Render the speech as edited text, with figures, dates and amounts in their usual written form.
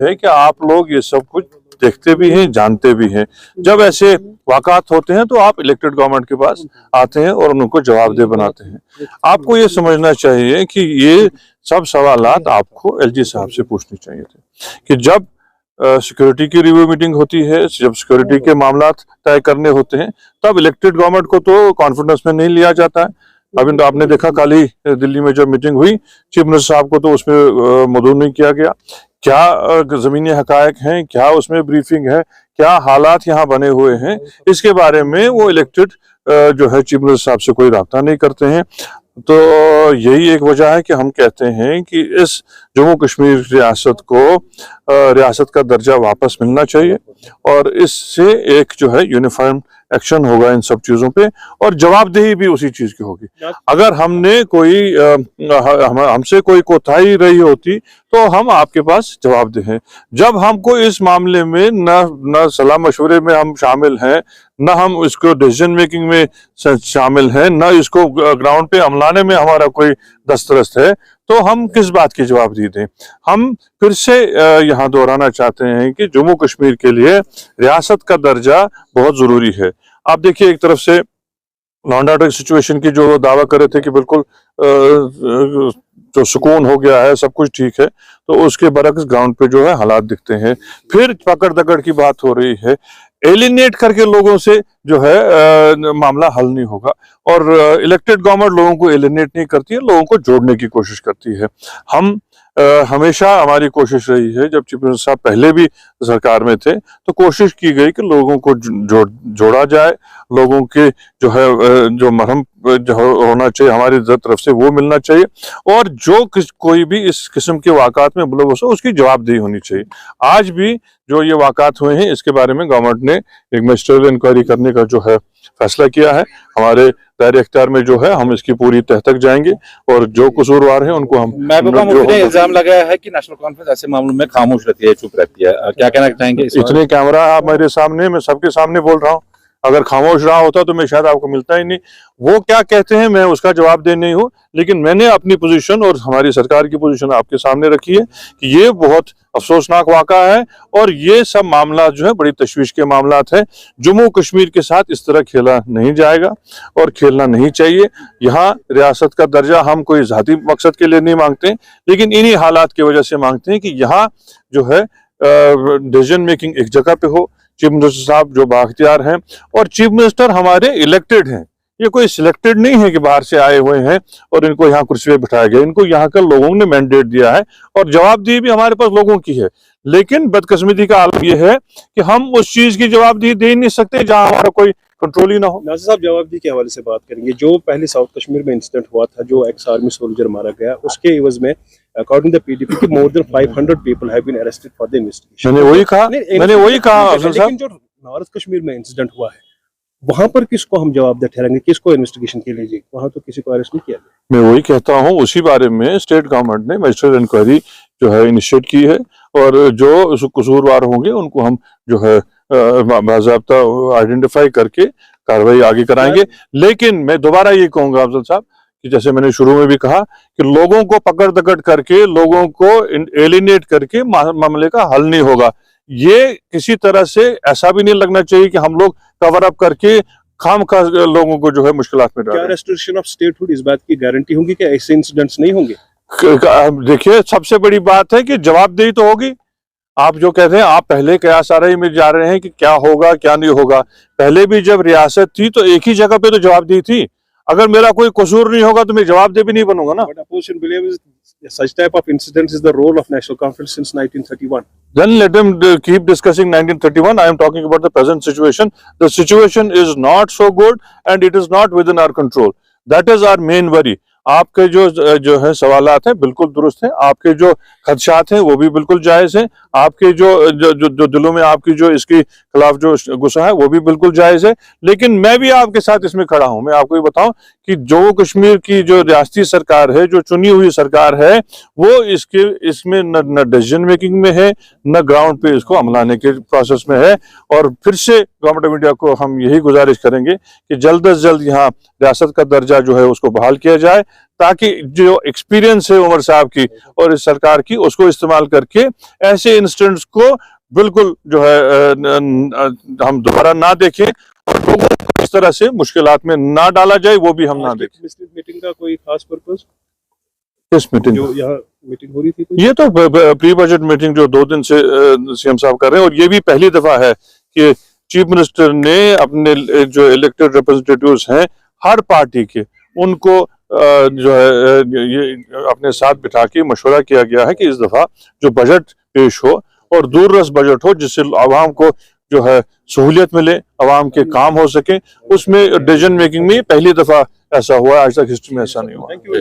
है कि आप लोग ये सब कुछ देखते भी हैं, जानते भी हैं। जब ऐसे वाक़ात होते हैं तो आप इलेक्टेड गवर्नमेंट के पास आते हैं और उनको जवाबदेह बनाते हैं। आपको ये समझना चाहिए कि ये सब सवालात आपको एलजी साहब से पूछने चाहिए थे कि जब सिक्योरिटी की रिव्यू मीटिंग होती है, जब सिक्योरिटी के मामलात तय करने होते हैं, तब इलेक्टेड गवर्नमेंट को तो कॉन्फिडेंस में नहीं लिया जाता है। अभी तो आपने देखा कल ही दिल्ली में जब मीटिंग हुई, चीफ मिनिस्टर साहब को तो उसमें मदऊ नहीं किया गया। क्या जमीनी हकायक हैं, क्या उसमें ब्रीफिंग है, क्या हालात यहाँ बने हुए हैं, इसके बारे में वो इलेक्टेड जो है चीफ मिनिस्टर साहब से कोई राब्ता नहीं करते हैं। तो यही एक वजह है कि हम कहते हैं कि इस जम्मू कश्मीर रियासत को रियासत का दर्जा वापस मिलना चाहिए और इससे एक जो है यूनिफॉर्म एक्शन होगा इन सब चीजों पे और जवाबदेही भी उसी चीज की होगी। अगर हमने कोई हमसे कोई कोताही रही होती तो हम आपके पास जवाबदेह हैं। जब हमको इस मामले में न सलाह मशवरे में हम शामिल हैं, न हम इसको डिसीजन मेकिंग में शामिल हैं, न इसको ग्राउंड पे अमलाने में हमारा कोई दस्तरस्त है, तो हम किस बात की जवाबदेही दें। हम फिर से यहाँ दोहराना चाहते हैं कि जम्मू कश्मीर के लिए रियासत का दर्जा बहुत जरूरी है। आप देखिए, एक तरफ से लॉ एंड ऑर्डर सिचुएशन की जो दावा कर रहे थे कि बिल्कुल जो सुकून हो गया है, सब कुछ ठीक है, तो उसके बरक्स ग्राउंड पे जो है हालात दिखते हैं। फिर पकड़ दकड़ की बात हो रही है। एलिनेट करके लोगों से जो है मामला हल नहीं होगा और इलेक्टेड गवर्नमेंट लोगों को एलिनेट नहीं करती है, लोगों को जोड़ने की कोशिश करती है। हम हमेशा हमारी कोशिश रही है, जब चीफ मिनिस्टर साहब पहले भी सरकार में थे तो कोशिश की गई कि लोगों को जोड़ा जाए, लोगों के जो है जो मरहम जो होना चाहिए हमारी तरफ से वो मिलना चाहिए और जो कोई भी इस किस्म के वाक़ात में मुलव्वस हो उसकी जवाबदेही होनी चाहिए। आज भी जो ये वाक़ात हुए हैं इसके बारे में गवर्नमेंट ने एक मजिस्ट्रियल इंक्वायरी करने का जो है फैसला किया है। हमारे दायरे इख्तियार में जो है हम इसकी पूरी तह तक जाएंगे और जो कसूरवार हैं उनको हम इल्जाम लगाया है कि नेशनल कॉन्फ्रेंस ऐसे मामलों में खामोश रहती है, चुप रहती है, क्या कहना चाहेंगे? इतने कैमरा आप मेरे सामने, मैं सबके सामने बोल रहा हूँ, अगर खामोश रहा होता तो मैं शायद आपको मिलता ही नहीं। वो क्या कहते हैं मैं उसका जवाब दे नहीं हूँ, लेकिन मैंने अपनी पोजीशन और हमारी सरकार की पोजीशन आपके सामने रखी है कि ये बहुत अफसोसनाक वाक़ा है और ये सब मामला जो है बड़ी तशवीश के मामलात है। जम्मू कश्मीर के साथ इस तरह खेला नहीं जाएगा और खेलना नहीं चाहिए। यहाँ रियासत का दर्जा हम कोई ज़ाती मकसद के लिए नहीं मांगते, लेकिन इन्हीं हालात की वजह से मांगते हैं कि यहाँ जो है डिसीजन मेकिंग एक जगह पे हो, चीफ मिनिस्टर साहब जो बाख्तियार हैं और चीफ मिनिस्टर हमारे इलेक्टेड हैं, ये कोई सिलेक्टेड नहीं है कि बाहर से आए हुए हैं और इनको यहाँ कुर्सी पे बिठाया गया। इनको यहाँ का लोगों ने मैंडेट दिया है और जवाबदेही भी हमारे पास लोगों की है। लेकिन बदकिस्मती का आलम यह है कि हम उस चीज की जवाबदेही दे नहीं सकते जहाँ हमारा कोई कंट्रोल ही ना हो। नाज़िर साहब, जवाबदेही के हवाले से बात करेंगे। जो पहले साउथ कश्मीर में इंसिडेंट हुआ था, जो एक्स आर्मी सोल्जर मारा गया, उसके एवज में अकॉर्डिंग टू द पीडीपी की more than 500 people have been arrested for the investigation. मैंने वही कहा लेकिन जो नॉर्थ कश्मीर में इंसिडेंट हुआ है वहां पर किसको हम जवाबदेह ठहराएंगे, किसको इन्वेस्टिगेशन के लिए? वहां तो किसी को अरेस्ट नहीं किया गया। मैं वही कहता हूँ, उसी बारे में स्टेट गवर्नमेंट ने मजिस्ट्रियल इंक्वायरी जो है इनिशिएट की है और जो कसूरवार होंगे उनको हम जो है बाज़ाब्ता आइडेंटिफाई करके कार्रवाई आगे कराएंगे। लेकिन मैं दोबारा ये कहूंगा अफजल साहब कि जैसे मैंने शुरू में भी कहा कि लोगों को पकड़ दकड़ करके, लोगों को एलिनेट करके मामले का हल नहीं होगा। ये किसी तरह से ऐसा भी नहीं लगना चाहिए कि हम लोग कवर अप करके खामखा लोगों को जो है मुश्किलात में डालें। क्या रेस्टोरेशन ऑफ स्टेटहुड इस बात की गारंटी होगी कि ऐसे इंसिडेंट्स नहीं होंगे? देखिए, सबसे बड़ी बात है कि जवाबदेही तो होगी। आप जो कहते हैं, आप पहले कयास आराई में जा रहे हैं कि क्या होगा क्या नहीं होगा। पहले भी जब रियासत थी तो एक ही जगह पे तो जवाबदेही थी। अगर मेरा कोई कसूर नहीं होगा तो मैं जवाबदेह भी नहीं बनूंगा ना। But opposition believes such type of incidents is the role of National Conference since 1931. Then let them keep discussing 1931. I am talking about the present situation. The situation is not so good and it is not within our control. That is our main worry. आपके जो है सवालात हैं बिल्कुल दुरुस्त हैं, आपके जो खदशात हैं वो भी बिल्कुल जायज़ हैं, आपके जो दिलों में आपकी जो इसके खिलाफ जो गुस्सा है वो भी बिल्कुल जायज़ है। लेकिन मैं भी आपके साथ इसमें खड़ा हूं। मैं आपको ये बताऊं कि जम्मू कश्मीर की जो रियासती सरकार है, जो चुनी हुई सरकार है, वो इसमें न डिसीजन मेकिंग में है, न ग्राउंड पे इसको अमलाने के प्रोसेस में है। और फिर से गवर्नमेंट ऑफ इंडिया को हम यही गुजारिश करेंगे कि जल्द से जल्द यहाँ रियासत का दर्जा जो है उसको बहाल किया जाए, ताकि जो एक्सपीरियंस है उमर साहब की और इस सरकार की, उसको इस्तेमाल करके ऐसे इंसिडेंट्स को बिल्कुल जो है हम दोबारा ना देखें और लोगों को इस तरह से मुश्किलात में ना डाला जाए, वो भी हम ना देखें। मीटिंग का कोई खास पर्पस? किस मीटिंग? जो यहाँ मीटिंग हो रही थी कोई? ये तो प्री बजट मीटिंग जो 2 दिन से सीएम साहब कर रहे हैं, और ये भी पहली दफा है कि चीफ मिनिस्टर ने अपने जो इलेक्टेड रिप्रेजेंटेटिव्स हैं हर पार्टी के, उनको जो है ये अपने साथ बिठा के मशवरा किया गया है कि इस दफा जो बजट पेश हो और दूररस बजट हो, जिससे आवाम को जो है सहूलियत मिले, आवाम के काम हो सके, उसमें डिसीजन मेकिंग में पहली दफा ऐसा हुआ, आज तक हिस्ट्री में ऐसा नहीं हुआ। Thank you.